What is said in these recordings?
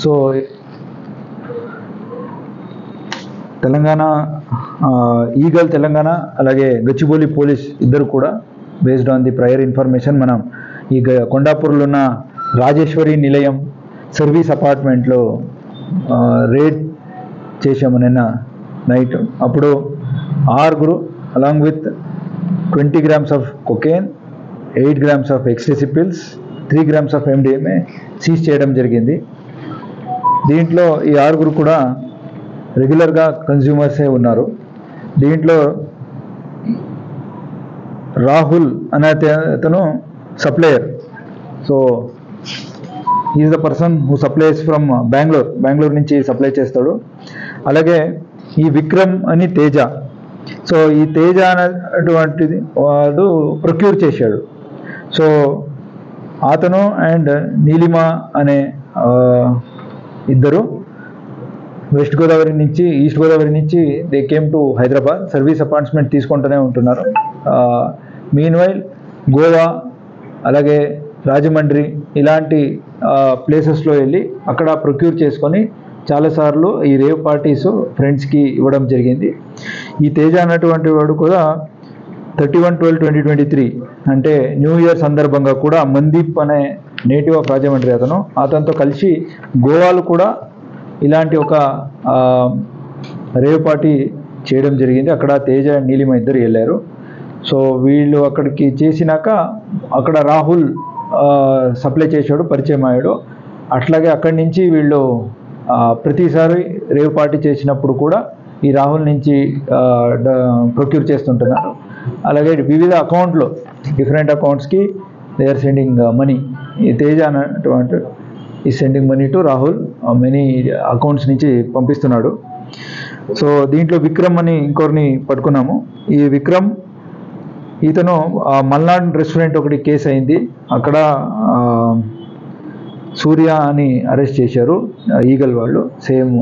So Telangana eagle Telangana అలాగే Gachibowli police ఇద్దరు కూడా based on the prior information మనం ఈ కొండాపూర్లో ఉన్న రాజేశ్వరి నిలయం సర్వీస్ అపార్ట్మెంట్లో రేడ్ చేసాము నిన్న నైట్. అప్పుడు 6 along with 20 grams of cocaine, 8 grams of ecstasy pills, 3 grams of MDMA seize చేయడం జరిగింది. దీంట్లో ఈ 6 కూడా రెగ్యులర్గా కన్జ్యూమర్సే ఉన్నారు. దీంట్లో రాహుల్ అనే అతను supplier. So is the person who supplies from Bengaluru నుంచి సప్లై చేస్తాడు. అలాగే ఈ విక్రమ్ అని తేజ. సో ఈ తేజ అనేటువంటిది వాడు ప్రొక్యూర్ చేశాడు. సో అతను అండ్ నీలిమ అనే ఇద్దరు వెస్ట్ గోదావరి నుంచి ఈస్ట్ గోదావరి నుంచి they came to Hyderabad. Service apartment తీసుకుంటూనే ఉంటున్నారు. మీన్ వైల్ గోవా అలాగే రాజమండ్రి ఇలాంటి ప్లేసెస్లో వెళ్ళి అక్కడ ప్రొక్యూర్ చేసుకొని చాలాసార్లు ఈ రేవ్ పార్టీస్ ఫ్రెండ్స్కి ఇవ్వడం జరిగింది. ఈ తేజ అన్నటువంటి వాడు కూడా 31/12/2023 అంటే న్యూ ఇయర్ సందర్భంగా కూడా మందీప్ అనే నేటివ్ ఆఫ్ రాజమండ్రి అతనితో కలిసి గోవాలో కూడా ఇలాంటి ఒక రేవ్ పార్టీ చేయడం జరిగింది. అక్కడ తేజ అండ్ నీలిమ ఇద్దరు వెళ్ళారు. సో వీళ్ళు అక్కడికి చేసినాక అక్కడ రాహుల్ సప్లై చేశాడు, పరిచయం అయ్యాడు. అట్లాగే అక్కడి నుంచి వీళ్ళు ప్రతిసారి రేవ్ పార్టీ చేసినప్పుడు కూడా ఈ రాహుల్ నుంచి ప్రొక్యూర్ చేస్తుంటున్నారు. అలాగే వివిధ అకౌంట్లో డిఫరెంట్ అకౌంట్స్కి దే ఆర్ సెండింగ్ మనీ. ఈ తేజ అన్నటువంటి ఈ sending money to Rahul many accounts నుంచి పంపిస్తున్నాడు. సో దీంట్లో విక్రమ్ అని ఇంకొకరిని పట్టుకున్నాము. ఈ విక్రమ్ ఇతను మల్నాడ్ రెస్టారెంట్ ఒకటి కేసు అయింది. అక్కడ సూర్య అని అరెస్ట్ చేశారు ఈగల్ వాళ్ళు. సేమ్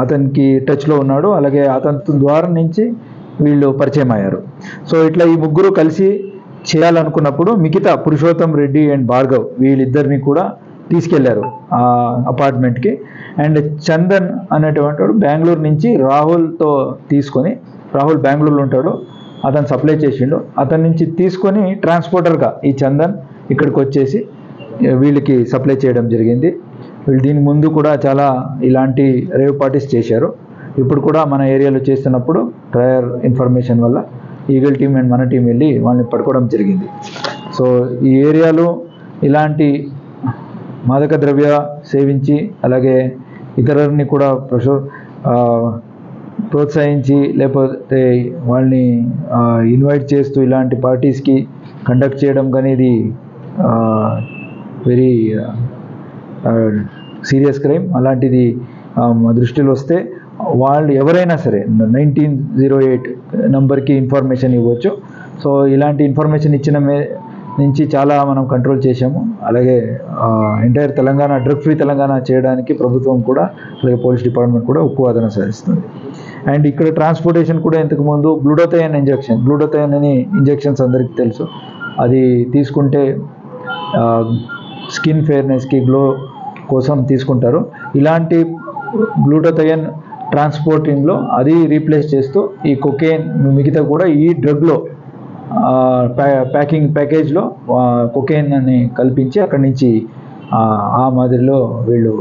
అతనికి టచ్లో ఉన్నాడు. అలాగే అతని ద్వారా నుంచి వీళ్ళు పరిచయం అయ్యారు. సో ఇట్లా ఈ ముగ్గురు కలిసి చేయాలనుకున్నప్పుడు మిగతా పురుషోత్తం రెడ్డి అండ్ భార్గవ్ వీళ్ళిద్దరిని కూడా తీసుకెళ్లారు ఆ అపార్ట్మెంట్కి. అండ్ చందన్ అనేటువంటి వాడు బెంగళూరు నుంచి రాహుల్తో తీసుకొని, రాహుల్ బెంగళూరులో ఉంటాడు, అతను సప్లై చేసిండు. అతని నుంచి తీసుకొని ట్రాన్స్పోర్టర్గా ఈ చందన్ ఇక్కడికి వచ్చేసి వీళ్ళకి సప్లై చేయడం జరిగింది. వీళ్ళు దీని ముందు కూడా చాలా ఇలాంటి రేవ్ పార్టీస్ చేశారు. ఇప్పుడు కూడా మన ఏరియాలో చేస్తున్నప్పుడు ప్రయర్ ఇన్ఫర్మేషన్ వల్ల ఈగల్ టీం అండ్ మన టీం వెళ్ళి వాళ్ళని పట్టుకోవడం జరిగింది. సో ఈ ఏరియాలో ఇలాంటి మాదక ద్రవ్య సేవించి అలాగే ఇతరులని కూడా ప్రోత్సహించి లేకపోతే వాళ్ళని ఇన్వైట్ చేస్తూ ఇలాంటి పార్టీస్కి కండక్ట్ చేయడం కానీ ఇది వెరీ సీరియస్ క్రైమ్. అలాంటిది మా దృష్టిలో వస్తే వాళ్ళు ఎవరైనా సరే 1908 నంబర్కి ఇన్ఫర్మేషన్ ఇవ్వచ్చు. సో ఇలాంటి ఇన్ఫర్మేషన్ ఇచ్చిన నుంచి చాలా మనం కంట్రోల్ చేశాము. అలాగే entire Telangana drug free Telangana చేయడానికి ప్రభుత్వం కూడా అలాగే పోలీస్ డిపార్ట్మెంట్ కూడా ఉక్కువాదన సాధిస్తుంది. అండ్ ఇక్కడ ట్రాన్స్పోర్టేషన్ కూడా ఇంతకుముందు గ్లూటోథైన్ అని ఇంజెక్షన్స్ అందరికీ తెలుసు. అది తీసుకుంటే స్కిన్ ఫెయిర్నెస్కి గ్లో కోసం తీసుకుంటారు. ఇలాంటి గ్లూటోథైన్ ట్రాన్స్పోర్టింగ్లో అది రీప్లేస్ చేస్తూ ఈ కొకేన్ మిగతా కూడా ఈ డ్రగ్లో ప్యాకేజ్లో కొకేన్ అని కల్పించి అక్కడి నుంచి ఆ మాదిరిలో వీళ్ళు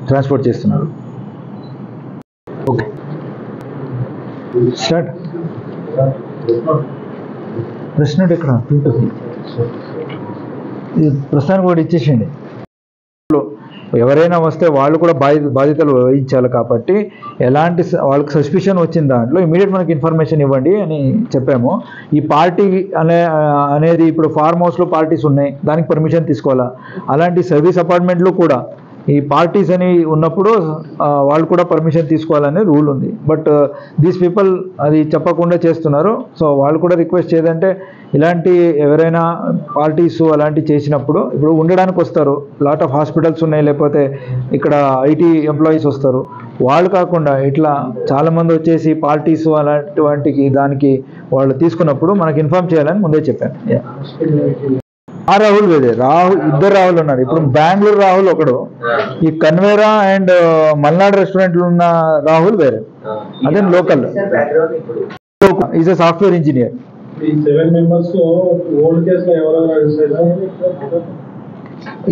ట్రాన్స్పోర్ట్ చేస్తున్నారు. Okay start. ప్రశ్న ఇక్కడ ప్రస్తుతానికి కూడా ఇచ్చేసేయండి. ఎవరైనా వస్తే వాళ్ళు కూడా బాధ్యతలు వహించాలి కాబట్టి ఎలాంటి వాళ్ళకి సస్పిషన్ వచ్చిన దాంట్లో ఇమీడియట్ మనకి ఇన్ఫర్మేషన్ ఇవ్వండి అని చెప్పాము. ఈ పార్టీ అనేది ఇప్పుడు ఫార్మ్ హౌస్లో పార్టీస్ ఉన్నాయి, దానికి పర్మిషన్ తీసుకోవాలా. అలాంటి సర్వీస్ అపార్ట్మెంట్లో కూడా ఈ పార్టీస్ అని ఉన్నప్పుడు వాళ్ళు కూడా పర్మిషన్ తీసుకోవాలనే రూల్ ఉంది. బట్ దీస్ పీపుల్ అది చెప్పకుండా చేస్తున్నారు. సో వాళ్ళు కూడా రిక్వెస్ట్ చేయదంటే ఇలాంటి ఎవరైనా పార్టీస్ అలాంటివి చేసినప్పుడు ఇప్పుడు ఉండడానికి వస్తారు, లాట్ ఆఫ్ హాస్పిటల్స్ ఉన్నాయి, లేకపోతే ఇక్కడ ఐటీ ఎంప్లాయీస్ వస్తారు, వాళ్ళు కాకుండా ఇట్లా చాలామంది వచ్చేసి పార్టీస్ అలాంటి దానికి వాళ్ళు తీసుకున్నప్పుడు మనకి ఇన్ఫార్మ్ చేయాలని ముందే చెప్పాను. ఆ రాహుల్ వేరే, ఇద్దరు రాహుల్ ఉన్నారు. ఇప్పుడు బెంగళూరు రాహుల్ ఒకడు, ఈ కన్వేరా అండ్ మల్నాడు రెస్టారెంట్ లో ఉన్న రాహుల్ వేరే, అదే local. Is a software engineer.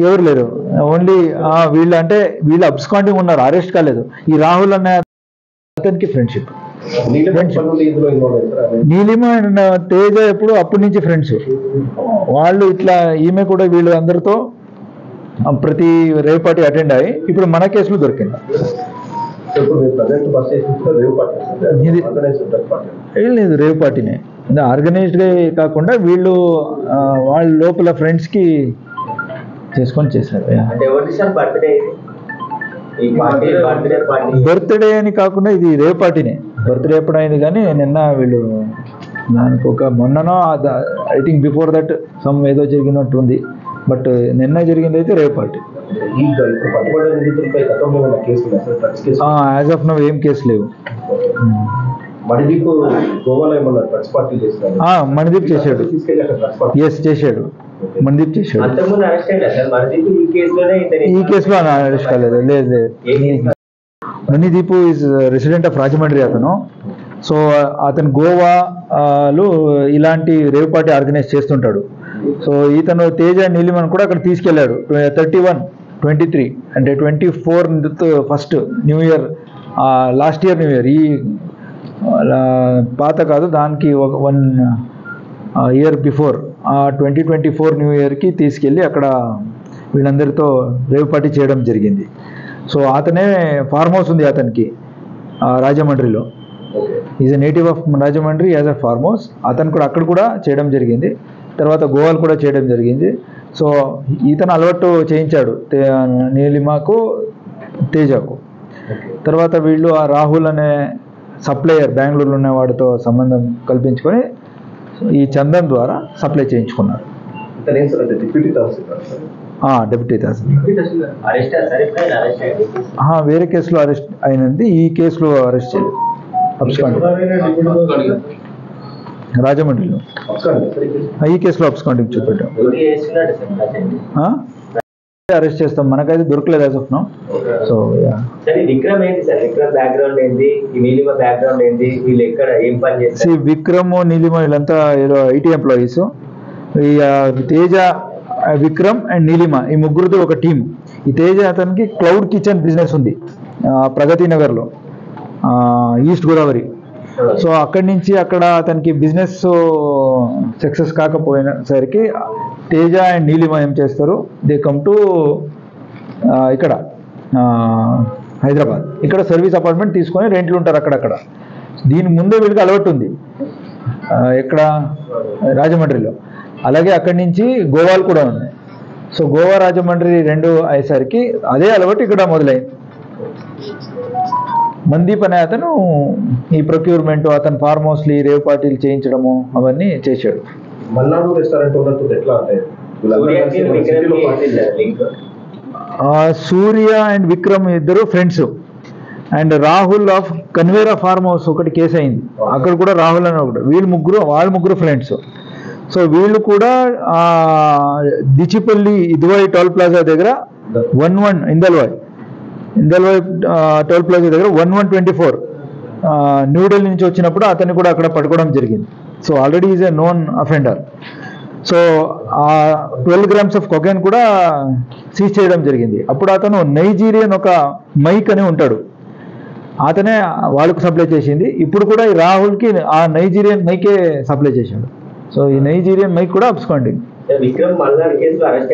ఎవరు లేరు, ఓన్లీ వీళ్ళు, అంటే వీళ్ళు అబ్స్కాండింగ్ ఉన్నారు, అరెస్ట్ కాలేదు. ఈ రాహుల్ అనే అతనికి ఫ్రెండ్షిప్. నీలిమ అండ్ తేజ ఎప్పుడు అప్పటి నుంచి ఫ్రెండ్స్ వాళ్ళు. ఇట్లా ఈమె కూడా వీళ్ళు అందరితో ప్రతి రేవ్ పార్టీ అటెండ్ అయ్యి ఇప్పుడు మన కేసులో దొరికింది. ఏం లేదు, రేవ్ పార్టీనే, ఆర్గనైజ్డ్గా కాకుండా వీళ్ళు వాళ్ళ లోపల ఫ్రెండ్స్కి చేసుకొని చేశారు. బర్త్డే అని కాకుండా ఇది రేవ్ పార్టీనే. బర్త్డే ఎప్పుడు అయింది కానీ నిన్న వీళ్ళు దానికి ఒక మొన్ననో I think before that some ఏదో జరిగినట్టు ఉంది. బట్ నిన్న జరిగింది అయితే rave party. As of now ఏం కేసు లేవు. మణిదీప్ చేశాడు, ఎస్ చేశాడు, మణిదీప్ చేశాడు. ఈ కేసులో అరెస్ట్ కాలేదు. లేదు, Manideep is resident of Rajahmundry అతను. సో అతను గోవాలో ఇలాంటి రేవ్ పార్టీ ఆర్గనైజ్ చేస్తుంటాడు. సో ఇతను తేజ నీలిమన్ కూడా అక్కడ తీసుకెళ్ళాడు. 31, 23 అంటే 24 first new year, last year new year, ఈ పాత కాదు, దానికి 1 ఇయర్ బిఫోర్ 2024 న్యూ ఇయర్కి తీసుకెళ్ళి అక్కడ వీళ్ళందరితో రేవ్ పార్టీ చేయడం జరిగింది. సో అతనే ఫార్మ్ హౌస్ ఉంది అతనికి రాజమండ్రిలో. Is a native of Rajahmundry as a farm house. అతను కూడా అక్కడ కూడా చేయడం జరిగింది, తర్వాత గోవాలు కూడా చేయడం జరిగింది. సో ఇతను అలవాటు చేయించాడు నీలిమకు, తేజకు. తర్వాత వీళ్ళు ఆ రాహుల్ అనే సప్లయర్ బెంగళూరులో ఉన్న వాడితో సంబంధం కల్పించుకొని ఈ చందన్ ద్వారా సప్లై చేయించుకున్నారు. డిప్యూటీ తహసీల్దార్ వేరే కేసులో అరెస్ట్ అయినది, ఈ కేసులో అరెస్ట్ చేయలేదు. రాజమండ్రిలో ఈ కేసులో అబ్స్కాండింగ్ చూపెట్టాం. అరెస్ట్ చేస్తాం, మనకైతే దొరకలేదు as of now. So Vikram, Neelima వీళ్ళంతా ఏదో ఐటీ ఎంప్లాయీస్. ఈ తేజ, విక్రమ్ అండ్ నీలిమ ఈ ముగ్గురితో ఒక టీం. ఈ తేజ అతనికి క్లౌడ్ కిచెన్ బిజినెస్ ఉంది ప్రగతి నగర్లో, ఈస్ట్ గోదావరి. సో అక్కడి నుంచి అక్కడ అతనికి బిజినెస్ సక్సెస్ కాకపోయినసరికి తేజ అండ్ నీలిమ ఏం చేస్తారు, దే కమ్ టు ఇక్కడ హైదరాబాద్. ఇక్కడ సర్వీస్ అపార్ట్మెంట్ తీసుకొని రెంట్లు ఉంటారు అక్కడక్కడ. దీని ముందే వీళ్ళకి అలవాటు ఉంది ఇక్కడ రాజమండ్రిలో. అలాగే అక్కడి నుంచి గోవాలు కూడా ఉన్నాయి. సో గోవా రాజమండ్రి రెండు అయ్యేసరికి అదే అలవాటు ఇక్కడ మొదలైంది. మందీప్ అనే అతను ఈ ప్రొక్యూర్మెంట్, అతను ఫార్మ్ హౌస్లు రేవ్ పార్టీలు చేయించడము అవన్నీ చేశాడు. మల్నాడు రెస్టారెంట్ ఎట్లా అంటే సూర్య అండ్ విక్రమ్ ఇద్దరు ఫ్రెండ్స్. అండ్ రాహుల్ ఆఫ్ కన్వేరా ఫార్మ్ హౌస్ ఒకటి కేసు అయింది, అక్కడ కూడా రాహుల్ అని ఒకటి. వాళ్ళ ముగ్గురు ఫ్రెండ్స్. సో వీళ్ళు కూడా దిచిపల్లి ఇదువాయి టోల్ ప్లాజా దగ్గర 11 ఇందల్వాయ్ టోల్ ప్లాజా దగ్గర 1124 న్యూఢిల్లీ నుంచి వచ్చినప్పుడు అతన్ని కూడా అక్కడ పట్టుకోవడం జరిగింది. So already is a known offender. So 12 grams of cocaine కూడా సీజ్ చేయడం జరిగింది. అప్పుడు అతను నైజీరియన్ ఒక మైక్ అని ఉంటాడు, అతనే వాళ్ళకు సప్లై చేసింది. ఇప్పుడు కూడా ఈ రాహుల్కి ఆ నైజీరియన్ మైకే సప్లై చేశాడు. సో ఈ నైజీరియన్ మైక్ కూడా అబ్స్కాండింగ్. విక్రమ్ మల్నాడు కేసులో అరెస్ట్